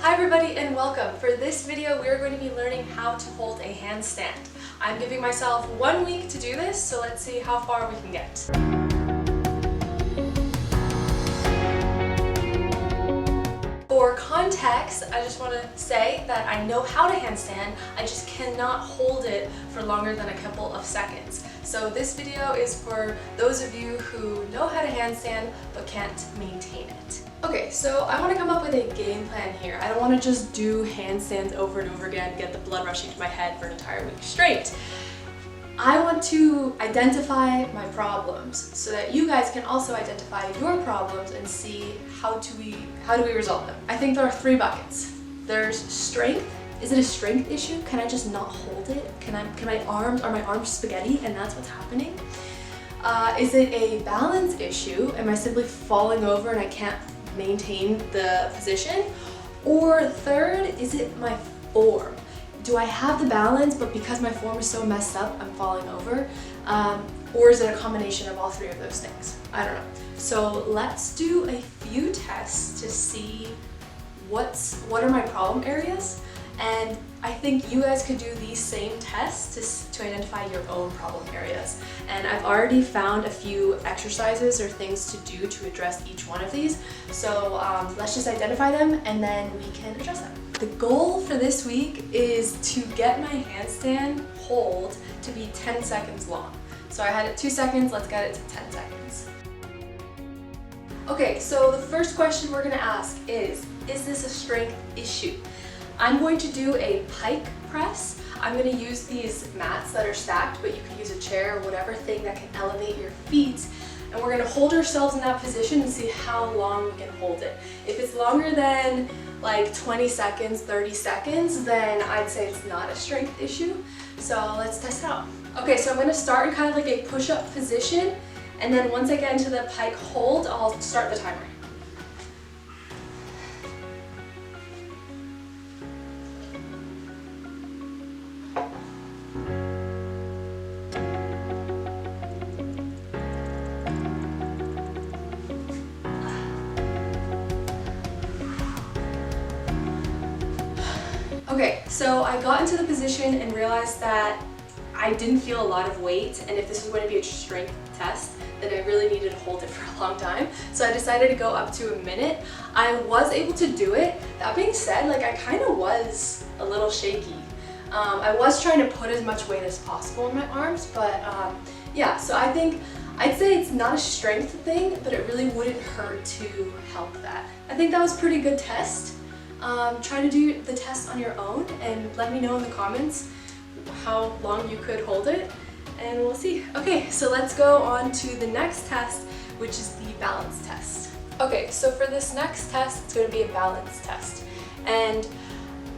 Hi everybody and welcome. For this video we are going to be learning how to hold a handstand. I'm giving myself 1 week to do this, so let's see how far we can get. For context, I just want to say that I know how to handstand, I just cannot hold it for longer than a couple of seconds. So this video is for those of you who know how to handstand but can't maintain it. Okay, so I want to come up with a game plan here. I don't want to just do handstands over and over again, get the blood rushing to my head for an entire week straight. I want to identify my problems so that you guys can also identify your problems and see how do we resolve them. I think there are 3 buckets. There's strength. Is it a strength issue? Can I are my arms spaghetti and that's what's happening? Is it a balance issue? Am I simply falling over and I can't maintain the position? Or third, is it my form? Do I have the balance, but because my form is so messed up, I'm falling over? Or is it a combination of all 3 of those things? I don't know. So let's do a few tests to see what are my problem areas. And I think you guys could do these same tests to identify your own problem areas. And I've already found a few exercises or things to do to address each one of these. So let's just identify them and then we can address them. The goal for this week is to get my handstand hold to be 10 seconds long. So I had it 2 seconds, let's get it to 10 seconds. Okay, so the first question we're gonna ask is this a strength issue? I'm going to do a pike press. I'm going to use these mats that are stacked, but you can use a chair or whatever thing that can elevate your feet. And we're going to hold ourselves in that position and see how long we can hold it. If it's longer than like 20 seconds, 30 seconds, then I'd say it's not a strength issue. So let's test it out. Okay, so I'm going to start in kind of like a push-up position. And then once I get into the pike hold, I'll start the timer. Okay, so I got into the position and realized that I didn't feel a lot of weight, and if this was going to be a strength test, then I really needed to hold it for a long time. So I decided to go up to a minute. I was able to do it. That being said, I kind of was a little shaky. I was trying to put as much weight as possible in my arms, but yeah, so I'd say it's not a strength thing, but it really wouldn't hurt to help that. I think that was a pretty good test. Try to do the test on your own and let me know in the comments how long you could hold it, and we'll see. Okay, so let's go on to the next test, which is the balance test. Okay, so for this next test, it's going to be a balance test. And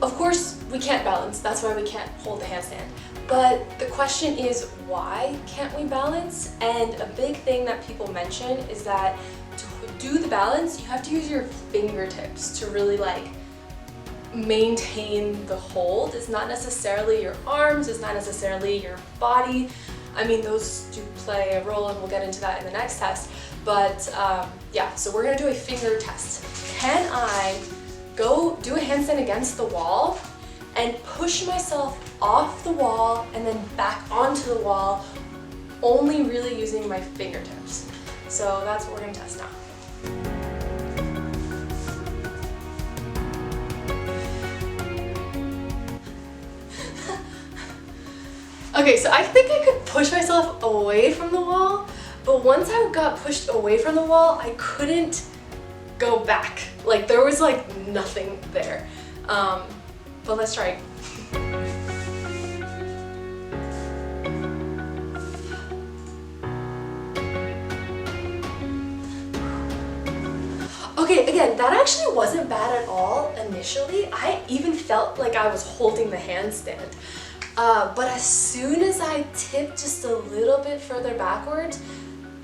of course, we can't balance, that's why we can't hold the handstand. But the question is, why can't we balance? And a big thing that people mention is that to do the balance, you have to use your fingertips to really maintain the hold. It's not necessarily your arms, it's not necessarily your body. I mean, those do play a role and we'll get into that in the next test. But yeah, so we're gonna do a finger test. Can I go do a handstand against the wall and push myself off the wall and then back onto the wall, only really using my fingertips? So that's what we're gonna test now. Okay, so I think I could push myself away from the wall, but once I got pushed away from the wall, I couldn't go back. There was nothing there. But let's try. Okay, again, that actually wasn't bad at all initially. I even felt like I was holding the handstand. But as soon as I tipped just a little bit further backwards,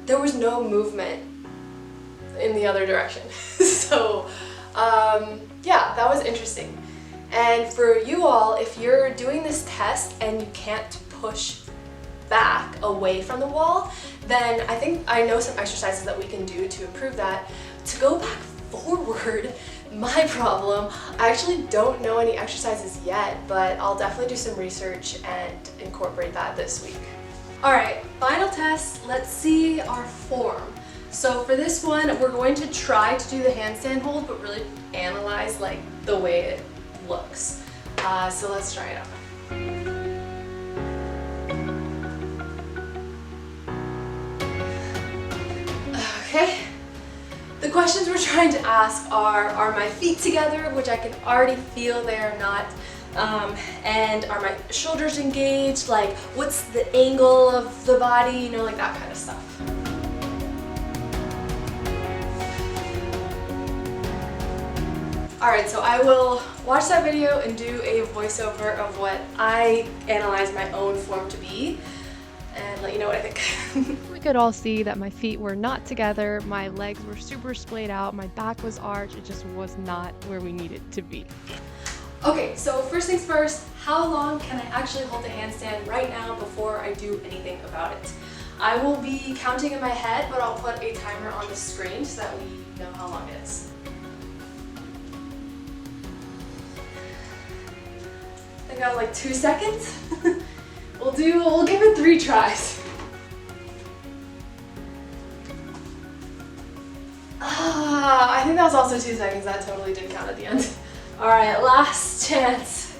there was no movement in the other direction. So yeah, that was interesting. And for you all, if you're doing this test and you can't push back away from the wall, then I think I know some exercises that we can do to improve that. To go back forward, My problem, I actually don't know any exercises yet, but I'll definitely do some research and incorporate that this week. Alright, final test, let's see our form. So for this one, we're going to try to do the handstand hold, but really analyze like the way it looks. So let's try it out. Okay. The questions we're trying to ask are my feet together, which I can already feel they are not, and are my shoulders engaged, like what's the angle of the body, you know, like that kind of stuff. Alright, so I will watch that video and do a voiceover of what I analyze my own form to be and let you know what I think. We could all see that my feet were not together, my legs were super splayed out, my back was arched, it just was not where we needed to be. Okay, so first things first, how long can I actually hold the handstand right now before I do anything about it? I will be counting in my head, but I'll put a timer on the screen so that we know how long it is. I got like 2 seconds. We'll give it 3 tries. I think that was also 2 seconds. That totally did count at the end. All right, last chance.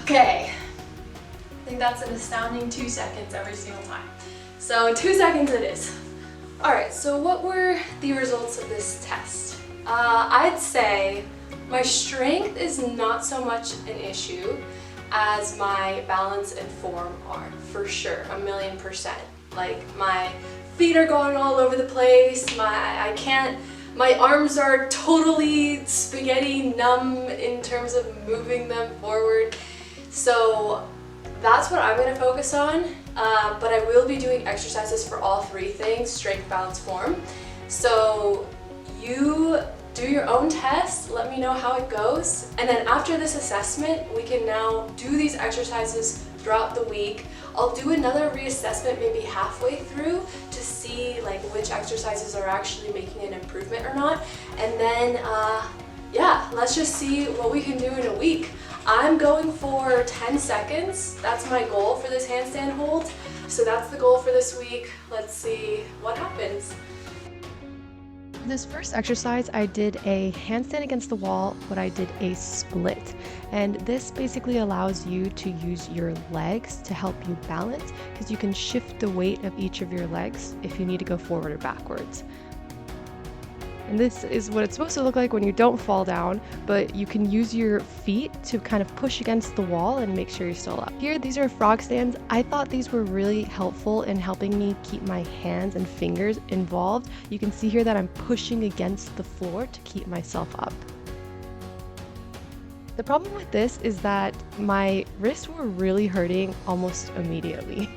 Okay. I think that's an astounding 2 seconds every single time. So 2 seconds it is. All right, so what were the results of this test? I'd say my strength is not so much an issue as my balance and form are, for sure, 1,000,000%. Like my feet are going all over the place, my arms are totally spaghetti numb in terms of moving them forward. So that's what I'm gonna focus on, but I will be doing exercises for all 3 things, strength, balance, form. So you do your own test, let me know how it goes, and then after this assessment, we can now do these exercises throughout the week. I'll do another reassessment maybe halfway through to see like which exercises are actually making an improvement or not, and then yeah, let's just see what we can do in a week. I'm going for 10 seconds. That's my goal for this handstand hold. So that's the goal for this week. Let's see what happens. This first exercise, I did a handstand against the wall, but I did a split. And this basically allows you to use your legs to help you balance, because you can shift the weight of each of your legs if you need to go forward or backwards. And this is what it's supposed to look like when you don't fall down, but you can use your feet to kind of push against the wall and make sure you're still up. Here, these are frog stands. I thought these were really helpful in helping me keep my hands and fingers involved. You can see here that I'm pushing against the floor to keep myself up. The problem with this is that my wrists were really hurting almost immediately.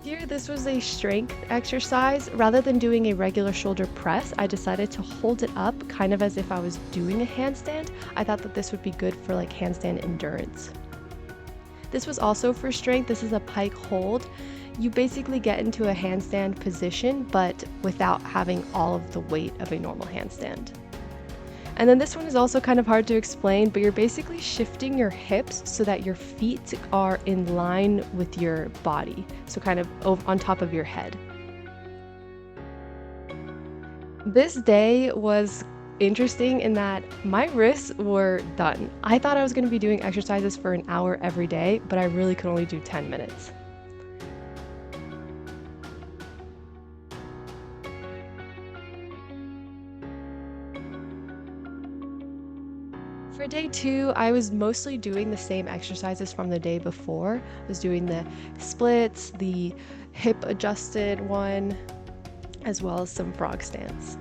Here, this was a strength exercise. Rather than doing a regular shoulder press, I decided to hold it up kind of as if I was doing a handstand. I thought that this would be good for like handstand endurance. This was also for strength. This is a pike hold. You basically get into a handstand position, but without having all of the weight of a normal handstand. And then this one is also kind of hard to explain, but you're basically shifting your hips so that your feet are in line with your body, so kind of on top of your head. This day was interesting in that my wrists were done. I thought I was going to be doing exercises for an hour every day, but I really could only do 10 minutes. For day 2, I was mostly doing the same exercises from the day before. I was doing the splits, the hip adjusted one, as well as some frog stands.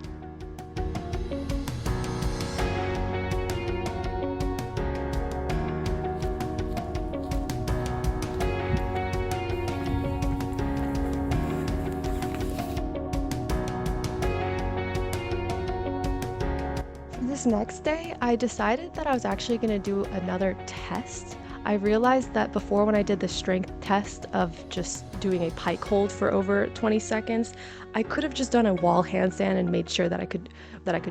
This next day, I decided that I was actually going to do another test. I realized that before, when I did the strength test of just doing a pike hold for over 20 seconds, I could have just done a wall handstand and made sure that I could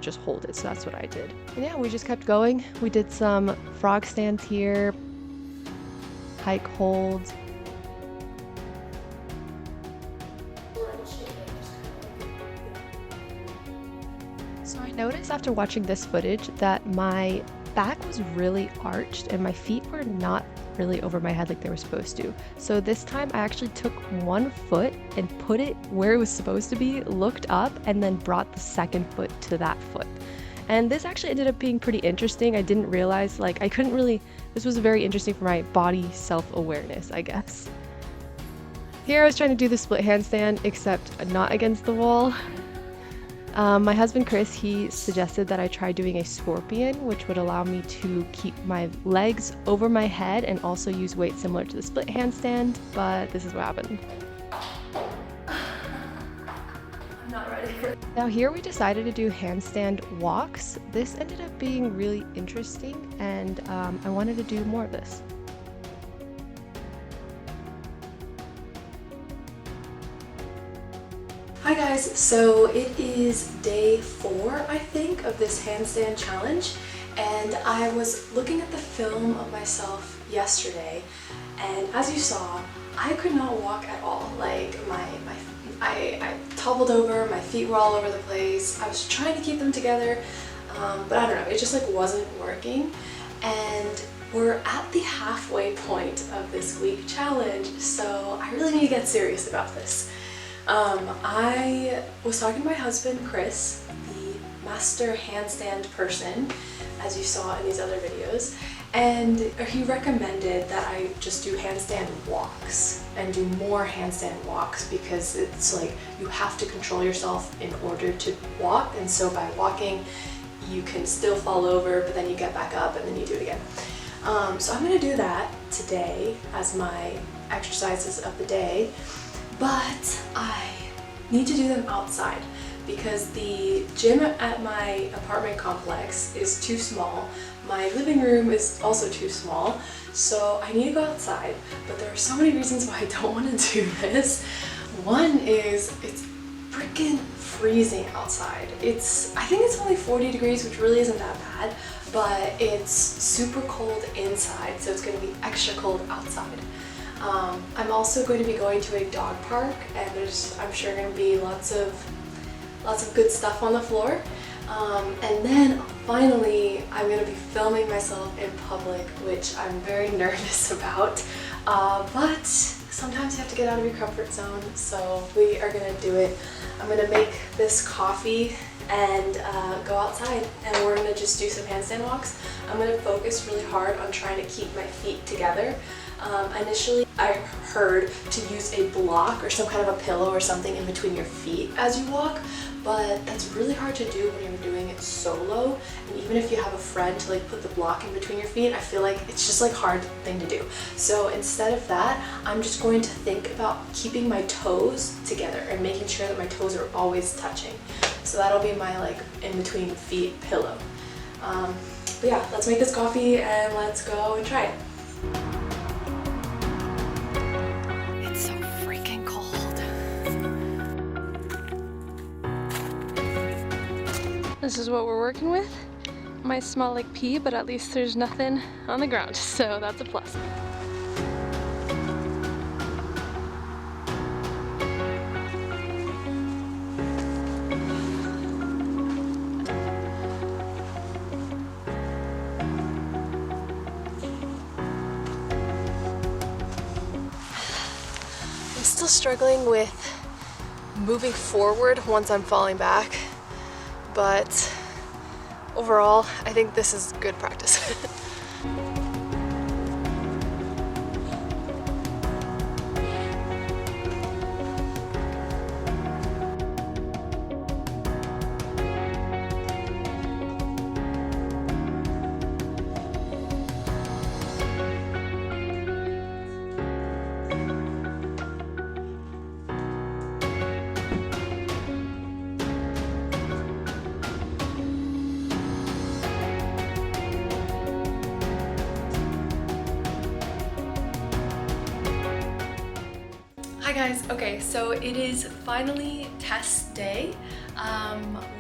just hold it. So that's what I did. And yeah, we just kept going. We did some frog stands here, pike holds. So I noticed after watching this footage that my back was really arched and my feet were not really over my head like they were supposed to. So this time I actually took one foot and put it where it was supposed to be, looked up, and then brought the second foot to that foot. And this actually ended up being pretty interesting. I didn't realize, like, this was very interesting for my body self-awareness, I guess. Here I was trying to do the split handstand, except not against the wall. My husband Chris, he suggested that I try doing a scorpion, which would allow me to keep my legs over my head and also use weight similar to the split handstand, but this is what happened. I'm not ready. Now here we decided to do handstand walks. This ended up being really interesting, and I wanted to do more of this. Hi guys, so it is day 4, I think, of this handstand challenge, and I was looking at the film of myself yesterday, and as you saw, I could not walk at all. Like I toppled over, my feet were all over the place. I was trying to keep them together, but I don't know, it just like wasn't working. And we're at the halfway point of this week challenge, so I really need to get serious about this. I was talking to my husband, Chris, the master handstand person, as you saw in these other videos, and he recommended that I just do handstand walks and do more handstand walks because it's like you have to control yourself in order to walk, and so by walking you can still fall over, but then you get back up and then you do it again. So I'm going to do that today as my exercises of the day. But I need to do them outside because the gym at my apartment complex is too small. My living room is also too small, so I need to go outside. But there are so many reasons why I don't want to do this. One is it's freaking freezing outside. I think it's only 40 degrees, which really isn't that bad, but it's super cold inside, so it's going to be extra cold outside. I'm also going to be going to a dog park, and I'm sure going to be lots of good stuff on the floor. And then finally, I'm going to be filming myself in public, which I'm very nervous about. But sometimes you have to get out of your comfort zone, so we are going to do it. I'm going to make this coffee and go outside, and we're going to just do some handstand walks. I'm going to focus really hard on trying to keep my feet together. Initially, I heard to use a block or some kind of a pillow or something in between your feet as you walk, but that's really hard to do when you're doing it solo. And even if you have a friend to like put the block in between your feet, I feel like it's just like hard thing to do. So instead of that, I'm just going to think about keeping my toes together and making sure that my toes are always touching. So that'll be my like in between feet pillow. But yeah, let's make this coffee and let's go and try it. This is what we're working with. Might smell like pee, but at least there's nothing on the ground, so that's a plus. I'm still struggling with moving forward once I'm falling back. But overall, I think this is good practice. guys, okay, so it is finally test day.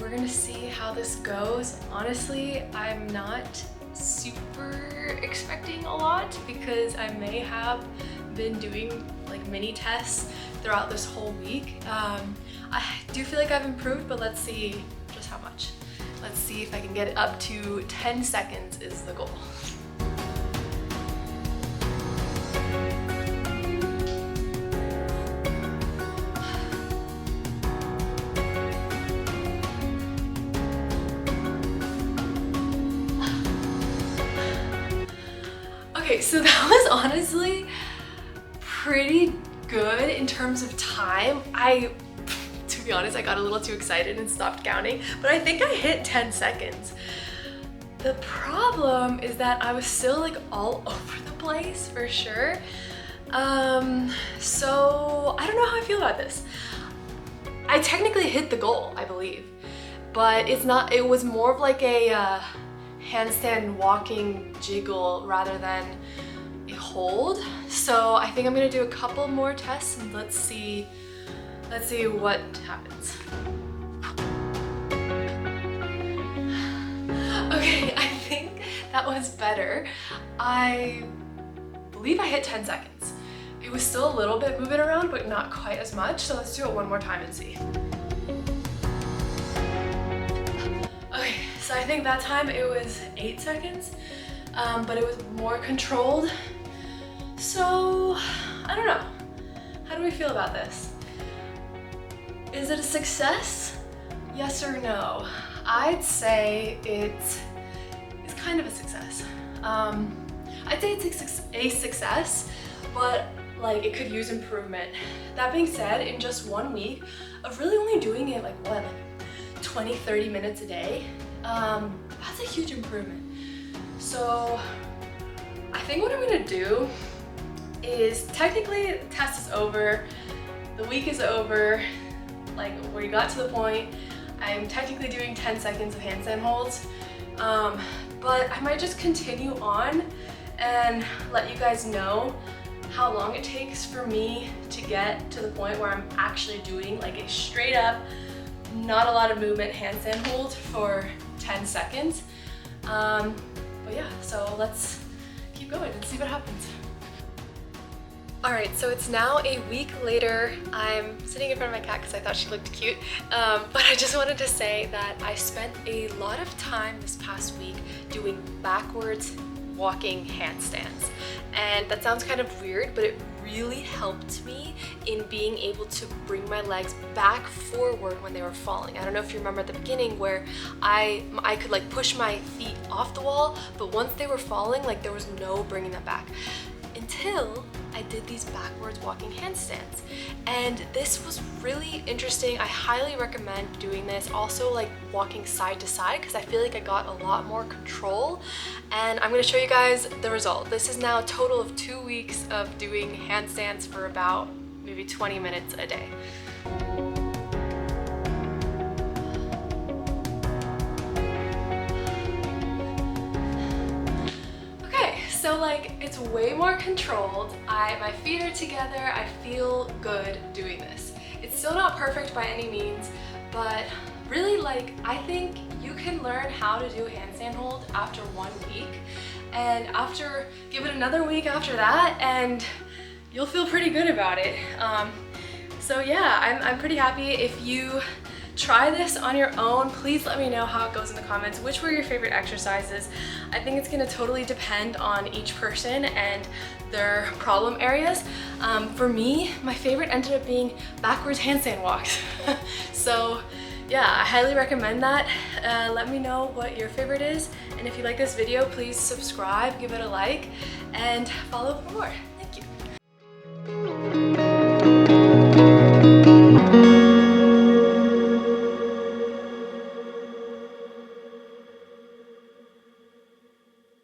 We're gonna see how this goes. Honestly, I'm not super expecting a lot because I may have been doing like mini tests throughout this whole week. I do feel like I've improved, but let's see just how much. Let's see if I can get it up to 10 seconds is the goal. Okay, so that was honestly pretty good in terms of time. To be honest, I got a little too excited and stopped counting, but I think I hit 10 seconds. The problem is that I was still like all over the place for sure. So I don't know how I feel about this. I technically hit the goal, I believe, but it was more of like a handstand walking jiggle rather than a hold. So I think I'm gonna do a couple more tests and let's see what happens. Okay, I think that was better. I believe I hit 10 seconds. It was still a little bit moving around, but not quite as much. So let's do it one more time and see. Okay, so I think that time it was 8 seconds, but it was more controlled. So I don't know. How do we feel about this? Is it a success? Yes or no? I'd say it's kind of a success. I'd say it's a success, but like it could use improvement. That being said, in just 1 week of really only doing it like 20-30 minutes a day, that's a huge improvement. So I think what I'm gonna do is technically the test is over, the week is over, like we got to the point. I'm technically doing 10 seconds of handstand holds, but I might just continue on and let you guys know how long it takes for me to get to the point where I'm actually doing like a straight up, not a lot of movement handstand hold for 10 seconds. But yeah, so let's keep going and see what happens. All right, so it's now a week later. I'm sitting in front of my cat because I thought she looked cute, but I just wanted to say that I spent a lot of time this past week doing backwards walking handstands. And that sounds kind of weird, but it really helped me in being able to bring my legs back forward when they were falling. I don't know if you remember at the beginning where I could like push my feet off the wall, but once they were falling, like there was no bringing them back. Until I did these backwards walking handstands. And this was really interesting. I highly recommend doing this. Also like walking side to side because I feel like I got a lot more control. And I'm gonna show you guys the result. This is now a total of 2 weeks of doing handstands for about maybe 20 minutes a day. So like it's way more controlled. My feet are together. I feel good doing this. It's still not perfect by any means, but really like I think you can learn how to do a handstand hold after 1 week, and give it another week after that and you'll feel pretty good about it. So yeah, I'm pretty happy. If you try this on your own, please let me know how it goes in the comments. Which were your favorite exercises? I think it's gonna totally depend on each person and their problem areas. For me, my favorite ended up being backwards handstand walks. So yeah, I highly recommend that. Let me know what your favorite is. And if you like this video, please subscribe, give it a like, and follow for more.